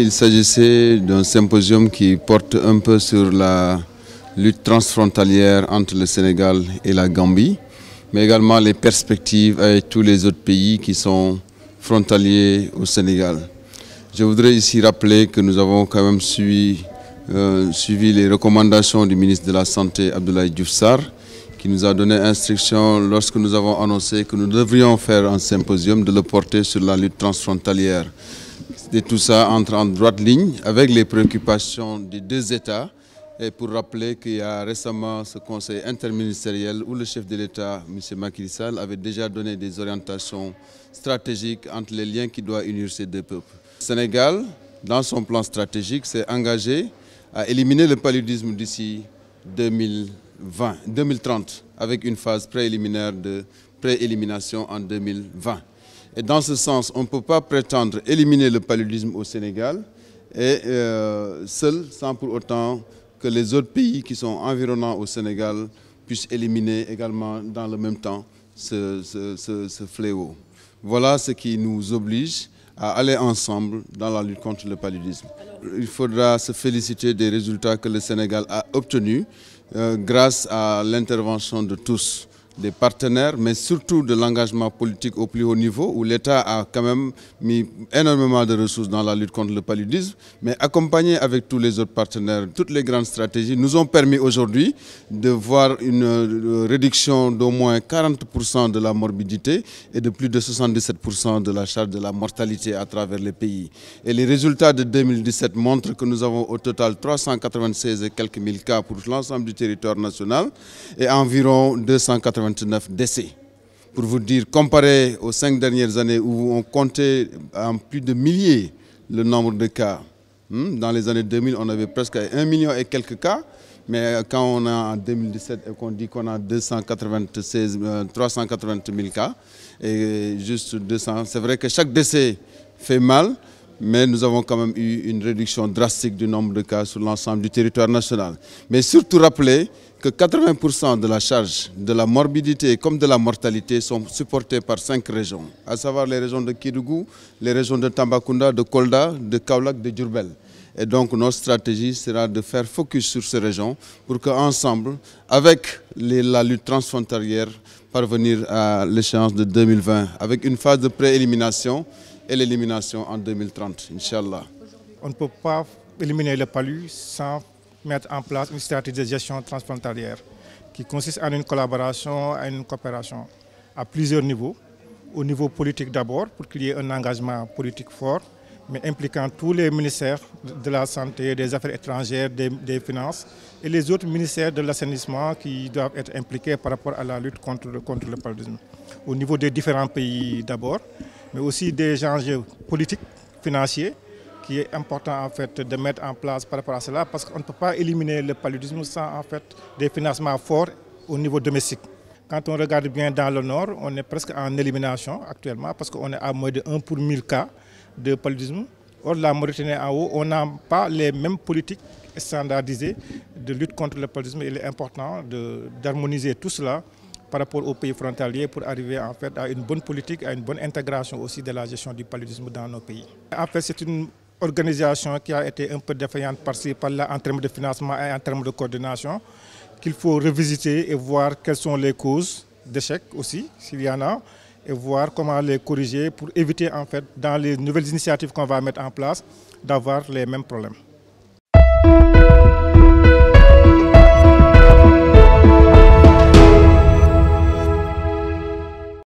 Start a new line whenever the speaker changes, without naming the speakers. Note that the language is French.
Il s'agissait d'un symposium qui porte un peu sur la lutte transfrontalière entre le Sénégal et la Gambie, mais également les perspectives avec tous les autres pays qui sont frontaliers au Sénégal. Je voudrais ici rappeler que nous avons quand même suivi les recommandations du ministre de la Santé, Abdoulaye Diouf Sarr, qui nous a donné instruction lorsque nous avons annoncé que nous devrions faire un symposium de le porter sur la lutte transfrontalière. Et tout ça entre en droite ligne avec les préoccupations des deux États. Et pour rappeler qu'il y a récemment ce conseil interministériel où le chef de l'État, M. Macky Sall, avait déjà donné des orientations stratégiques entre les liens qui doivent unir ces deux peuples. Le Sénégal, dans son plan stratégique, s'est engagé à éliminer le paludisme d'ici 2030 avec une phase préliminaire de préélimination en 2020. Et dans ce sens, on ne peut pas prétendre éliminer le paludisme au Sénégal et seul, sans pour autant que les autres pays qui sont environnants au Sénégal puissent éliminer également dans le même temps ce fléau. Voilà ce qui nous oblige à aller ensemble dans la lutte contre le paludisme. Il faudra se féliciter des résultats que le Sénégal a obtenus grâce à l'intervention de tous, des partenaires, mais surtout de l'engagement politique au plus haut niveau, où l'État a quand même mis énormément de ressources dans la lutte contre le paludisme, mais accompagné avec tous les autres partenaires, toutes les grandes stratégies nous ont permis aujourd'hui de voir une réduction d'au moins 40% de la morbidité et de plus de 77% de la charge de la mortalité à travers les pays. Et les résultats de 2017 montrent que nous avons au total 396 et quelques mille cas pour l'ensemble du territoire national et environ 289 décès. Pour vous dire, comparé aux 5 dernières années où on comptait en plus de milliers le nombre de cas, dans les années 2000, on avait presque 1 million et quelques cas, mais quand on a en 2017 et qu'on dit qu'on a 380 000 cas, et juste 200, c'est vrai que chaque décès fait mal, mais nous avons quand même eu une réduction drastique du nombre de cas sur l'ensemble du territoire national. Mais surtout rappeler que 80% de la charge de la morbidité comme de la mortalité sont supportés par 5 régions, à savoir les régions de Kédougou, les régions de Tambacounda, de Kolda, de Kaolack, de Diourbel. Et donc notre stratégie sera de faire focus sur ces régions pour qu'ensemble, avec la lutte transfrontalière, parvenir à l'échéance de 2020, avec une phase de préélimination et l'élimination en 2030, Inch'Allah.
On ne peut pas éliminer le palu sans mettre en place une stratégie de gestion transfrontalière qui consiste en une collaboration, en une coopération à plusieurs niveaux. Au niveau politique d'abord, pour qu'il y ait un engagement politique fort, mais impliquant tous les ministères de la Santé, des Affaires étrangères, des Finances et les autres ministères de l'assainissement qui doivent être impliqués par rapport à la lutte contre le paludisme. Au niveau des différents pays d'abord, mais aussi des enjeux politiques, financiers, qui est important en fait de mettre en place par rapport à cela, parce qu'on ne peut pas éliminer le paludisme sans en fait des financements forts au niveau domestique. Quand on regarde bien dans le nord, on est presque en élimination actuellement, parce qu'on est à moins de 1 pour 1000 cas de paludisme. Or, la Mauritanie en haut, on n'a pas les mêmes politiques standardisées de lutte contre le paludisme. Il est important d'harmoniser tout cela par rapport aux pays frontaliers pour arriver en fait à une bonne politique, à une bonne intégration aussi de la gestion du paludisme dans nos pays. En fait, c'est une organisation qui a été un peu défaillante par-ci, par-là en termes de financement et en termes de coordination, qu'il faut revisiter et voir quelles sont les causes d'échec aussi, s'il y en a, et voir comment les corriger pour éviter en fait, dans les nouvelles initiatives qu'on va mettre en place, d'avoir les mêmes problèmes.